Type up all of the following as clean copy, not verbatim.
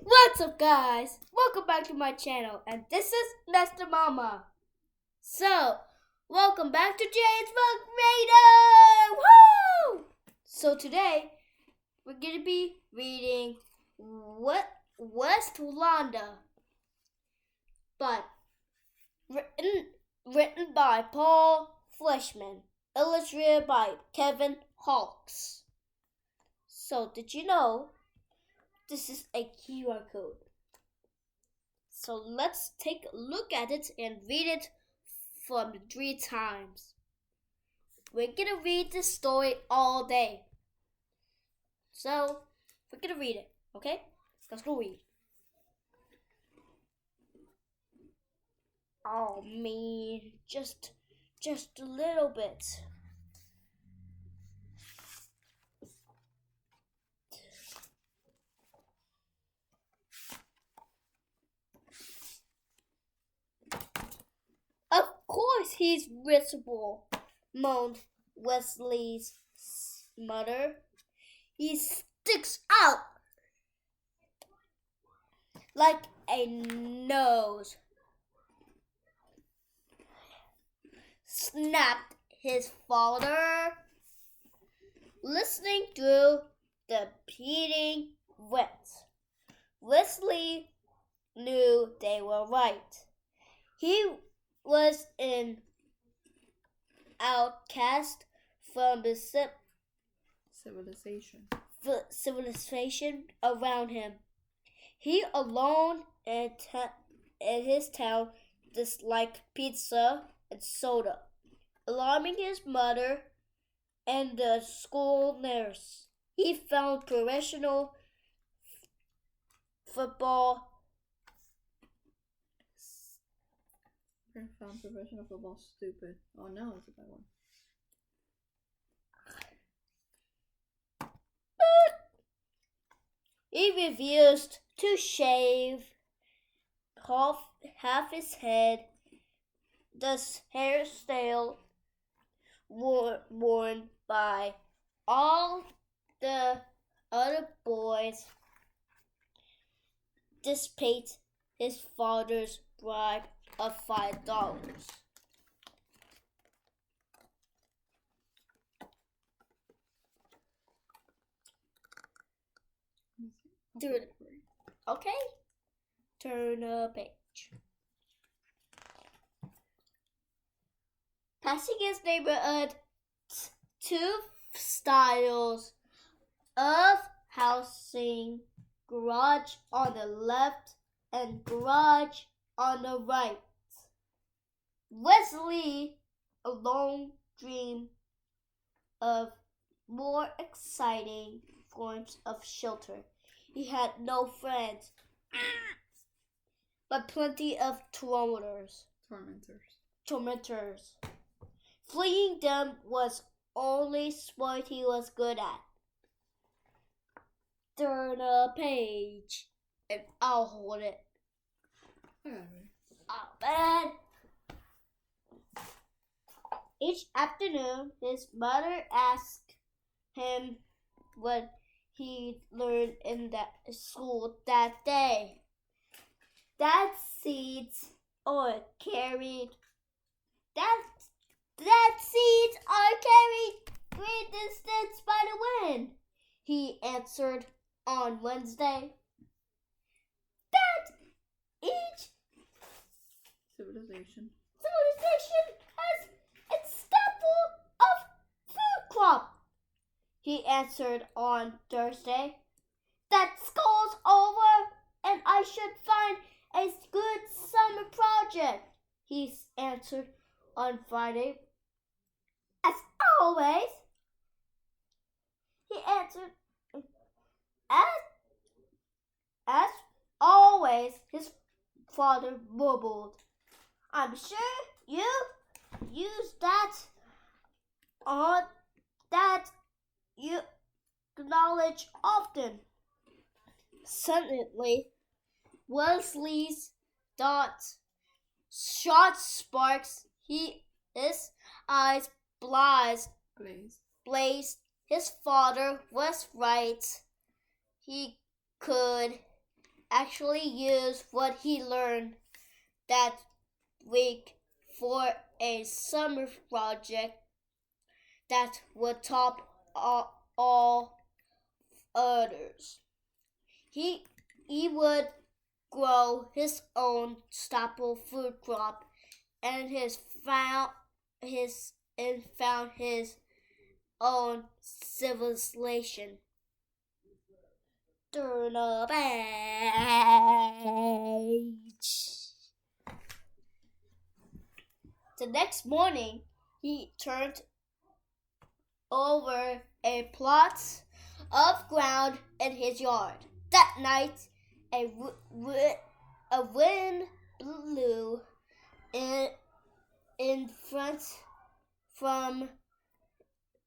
What's up, guys? Welcome back to my channel, and this is Mr. Mama. So, welcome back to Jaden's Book Reader! Woo! So today, we're gonna be reading Weslandia, but written by Paul Fleshman, illustrated by Kevin Hawks. So, did you know this is a QR code? So let's take a look at it and read it from 3 times. We're gonna read this story all day. So we're gonna read it, okay? Let's go read. Oh man, just a little bit. Of course he's visible, moaned Wesley's mother. He sticks out like a nose, snapped his father, listening to the beating wet. Wesley knew they were right. He was an outcast from the civilization around him. He alone in his town disliked pizza and soda, alarming his mother and the school nurse. He found professional football stupid. Oh no, it's a bad one. He refused to shave half his head. The hairstyle worn by all the other boys displayed his father's bribe of $5. Okay, turn a page. Passing his neighborhood, 2 styles of housing, garage on the left and garage on the right. Wesley alone dreamed of more exciting forms of shelter. He had no friends, but plenty of tormentors. Fleeing them was only sport he was good at. Turn a page, and I'll hold it. Oh man! Each afternoon, his mother asked him what he learned in that school that day. That seeds are carried great distance by the wind, he answered on Wednesday. That each civilization has its staple of food crop, he answered on Thursday. That school's over and I should find a good summer project, he answered on Friday. As always, he answered, as always, his father mumbled. I'm sure you use that on that you acknowledge often. Suddenly, Wesley's thoughts shot sparks. His eyes blazed. His father was right. He could actually used what he learned that week for a summer project that would top all others. He would grow his own staple food crop and found his own civilization. Turn the page. The next morning, he turned over a plot of ground in his yard. That night, a wind blew in front from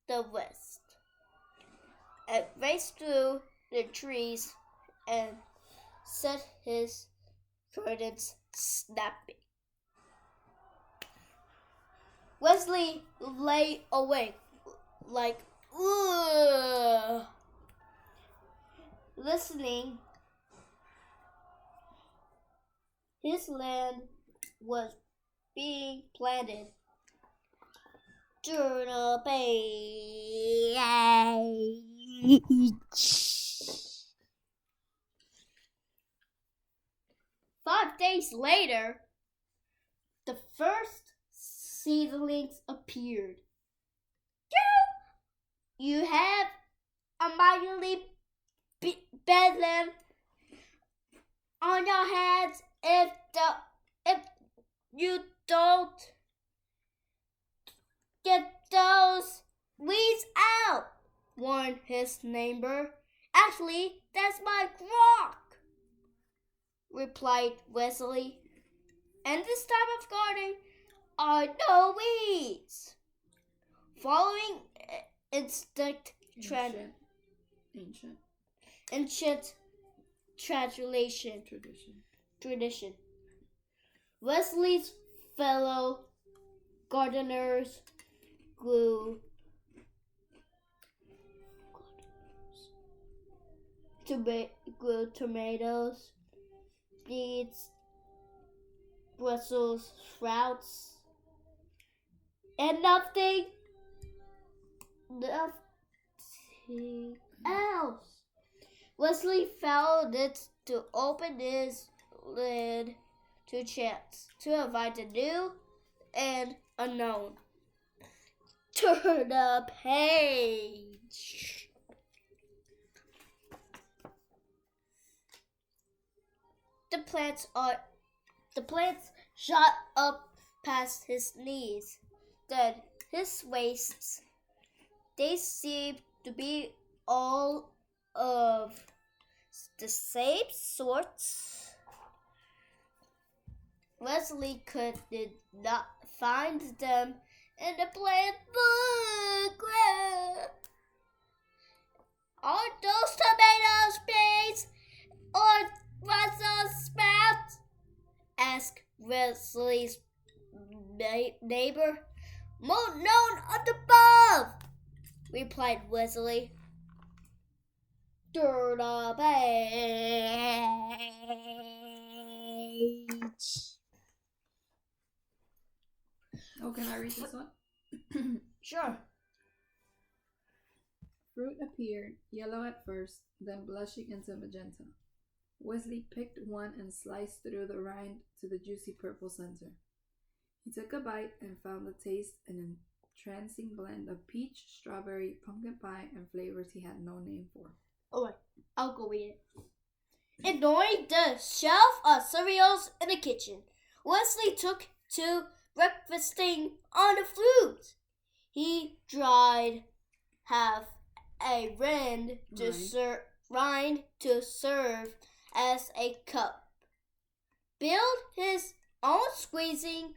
the west. It raced through the trees and set his curtains snapping. Wesley lay awake like, ugh, listening. His land was being planted. Turn a page. 5 days later, the first seedlings appeared. You have a mighty bedlam on your heads if you don't get those weeds out, warned his neighbor. Actually, that's my crock, replied Wesley. And this type of gardening are no weeds. Following instinct ancient tradition. Wesley's fellow gardeners grew tomatoes, beets, Brussels sprouts, and nothing else. Wesley found it to open his lid to chance to invite the new and unknown. Turn the page. The plants shot up past his knees, then his waists. They seemed to be all of the same sorts. Wesley did not find them in the plant book. Are those tomatoes, beans, or Brussels sprouts? Asked Wesley's neighbor. None of the above, replied Wesley. Turn the page. Oh, can I read this one? Sure. Fruit appeared, yellow at first, then blushing into magenta. Wesley picked one and sliced through the rind to the juicy purple center. He took a bite and found the taste an entrancing blend of peach, strawberry, pumpkin pie, and flavors he had no name for. Alright, I'll go read it. Ignoring the shelf of cereals in the kitchen, Wesley took to breakfasting on the fruit. He dried half a rind to serve as a cup. Built his own squeezing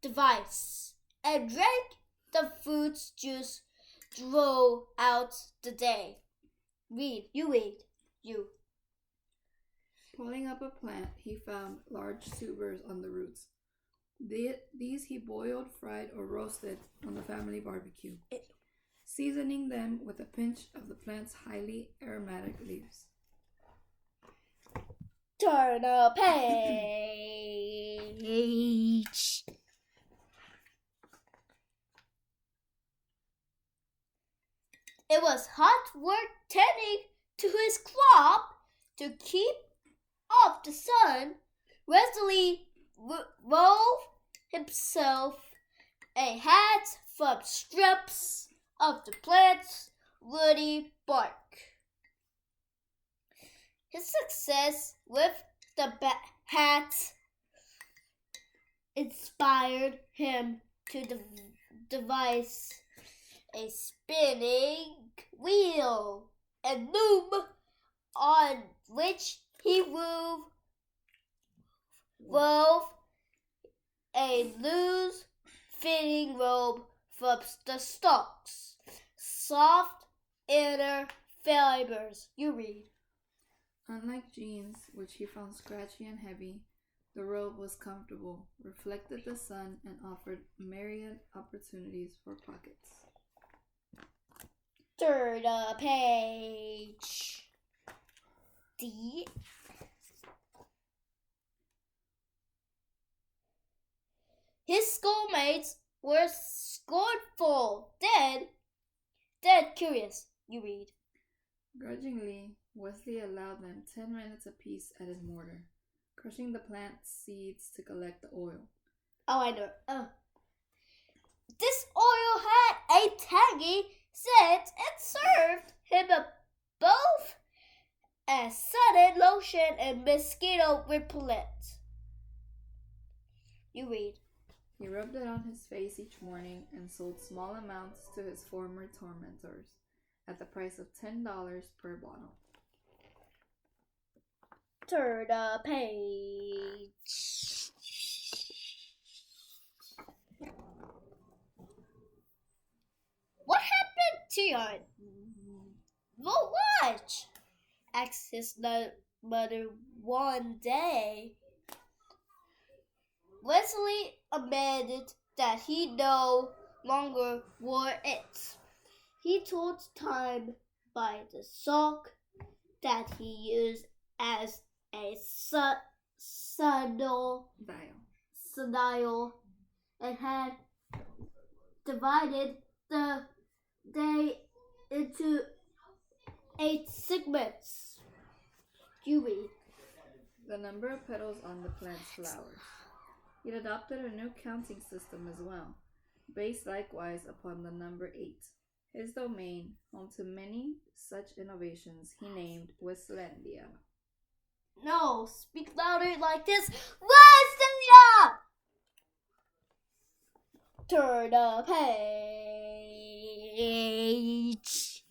device and drank the fruit's juice throughout the day. Read. Pulling up a plant, he found large tubers on the roots. These he boiled, fried, or roasted on the family barbecue, seasoning them with a pinch of the plant's highly aromatic leaves. Turn the page. It was hard work tending to his crop to keep off the sun. Wesley wove himself a hat from strips of the plant's woody bark. His success with the hat inspired him to devise a spinning wheel and loom on which he wove a loose fitting robe from the stalks. Soft inner fibers. You read. Unlike jeans, which he found scratchy and heavy, the robe was comfortable, reflected the sun, and offered myriad opportunities for pockets. Turn the page. D. His schoolmates were scornful, dead curious. You read. Grudgingly, Wesley allowed them 10 minutes apiece at his mortar, crushing the plant seeds to collect the oil. Oh, I know. This oil had a tangy scent and served him both as sun lotion and mosquito repellent. You read. He rubbed it on his face each morning and sold small amounts to his former tormentors at the price of $10 per bottle. Turn the page. What happened to your watch? Asked his mother one day. Wesley admitted that he no longer wore it. He told time by the sock that he used as a sundial and had divided the day into 8 segments. You read. The number of petals on the plant's flowers. He adopted a new counting system as well, based likewise upon the number 8. His domain, home to many such innovations, he named Weslandia. No, speak louder like this. Weslandia! Turn the page.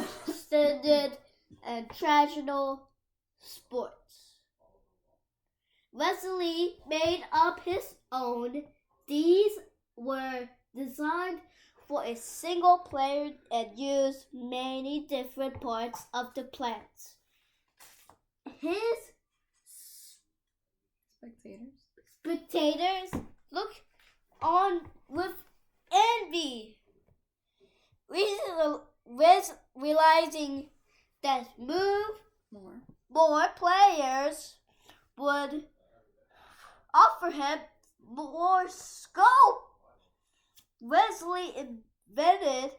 Understood and traditional sports. Wesley made up his own. These were designed for a single player and used many different parts of the plant. His spectators looked on with envy, realizing that more players would offer him more scope. Wesley invented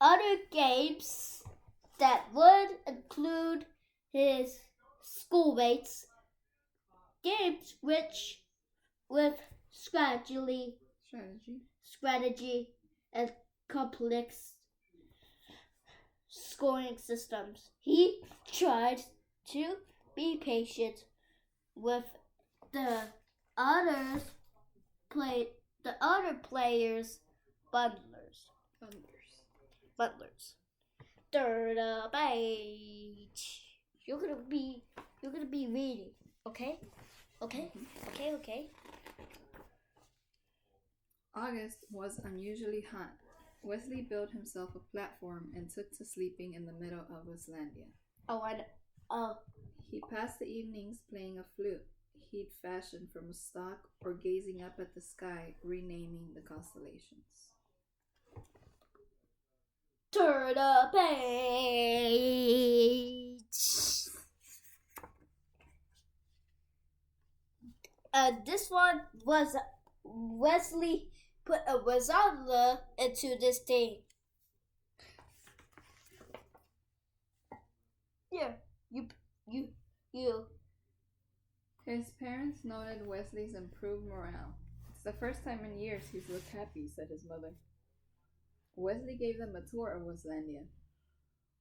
other games that would include his schoolmates, games which with strategy and complex scoring systems. He tried to be patient with the other players' butlers. Turn the page. You're gonna be reading, okay? Okay. August was unusually hot. Wesley built himself a platform and took to sleeping in the middle of Weslandia. Oh, I know. He passed the evenings playing a flute he'd fashioned from a stalk or gazing up at the sky, renaming the constellations. Turn the page. This one was Wesley put a Weslandia into this thing. Here, you. His parents noted Wesley's improved morale. It's the first time in years he's looked happy, said his mother. Wesley gave them a tour of Weslandia.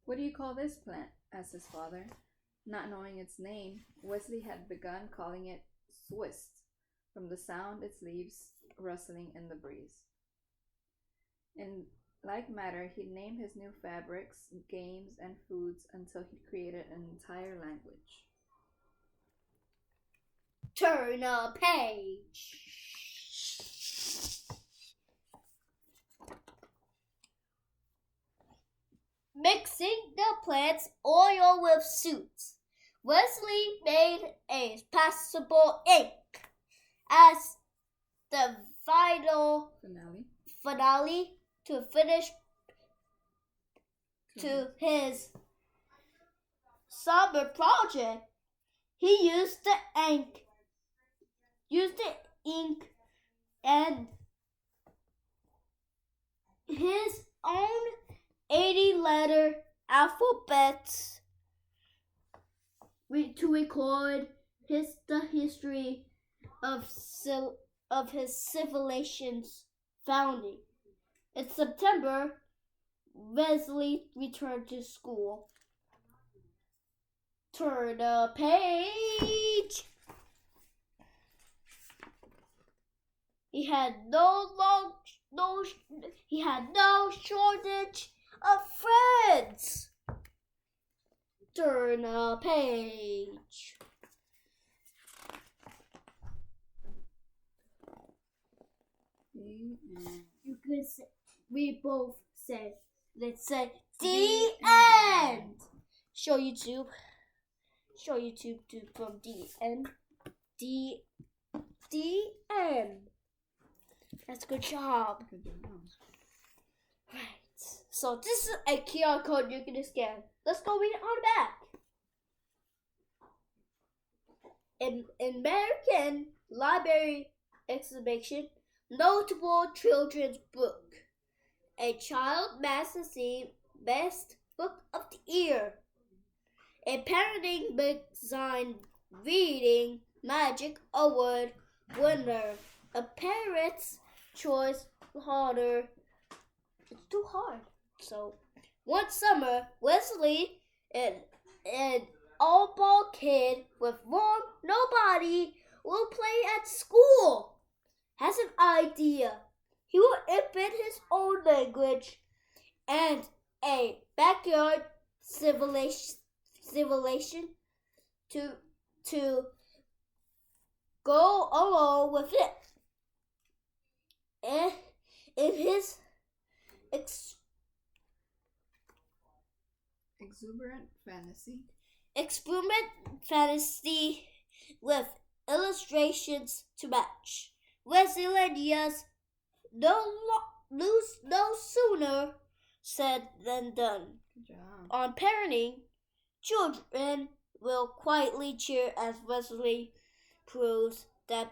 What do you call this plant? Asked his father. Not knowing its name, Wesley had begun calling it Swiss, from the sound its leaves rustling in the breeze. In like matter, he named his new fabrics, games, and foods until he created an entire language. Turn a page. Mixing the plant's oil with suits, Wesley made a passable ink as the final finale to finish to his summer project. He used the ink and his own 80-letter alphabet to record the history of his civilization's founding. In September, Wesley returned to school. Turn the page. He had no shortage of friends. Turn a page. You could say, we both said, let's say the end. Show YouTube to from the end. The end. That's a good job. Right. So this is a QR code you can scan. Let's go read it on the back. In American Library exhibition, notable children's book. A Child Magazine Best Book of the Year. A Parenting Magazine Reading Magic Award winner. A Parent's Choice Honor. It's too hard. So, one summer, Wesley, an all-ball kid with warm nobody, will play at school. Has an idea. He will invent his own language and a backyard civilization to go along with it. And in his exuberant fantasy with illustrations to match. Weslandia's no sooner said than done. Good job. On parenting, children will quietly cheer as Wesley proves that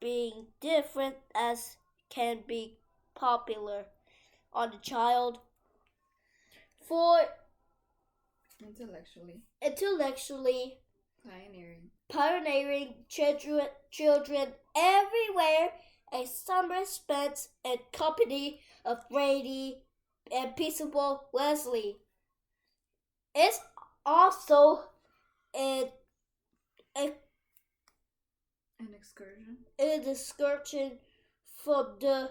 being different as can be popular on the child. For intellectually pioneering children everywhere, a summer spent in company of Brady and peaceable Wesley. It's also an excursion from the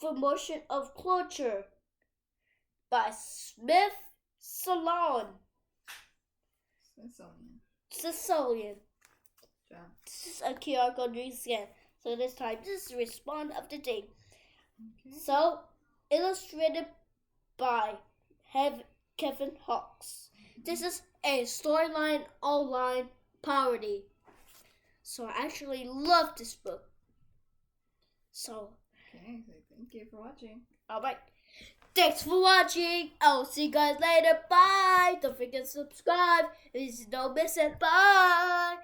promotion of culture by Smithsonian. This is a QR code you scan. So this time, this is the response of the day. Okay. So, illustrated by Kevin Hawks. This is a storyline online parody. So I actually love this book. So Okay, so thank you for watching. Alright. Thanks for watching. I'll see you guys later. Bye. Don't forget to subscribe. Don't miss it. Bye.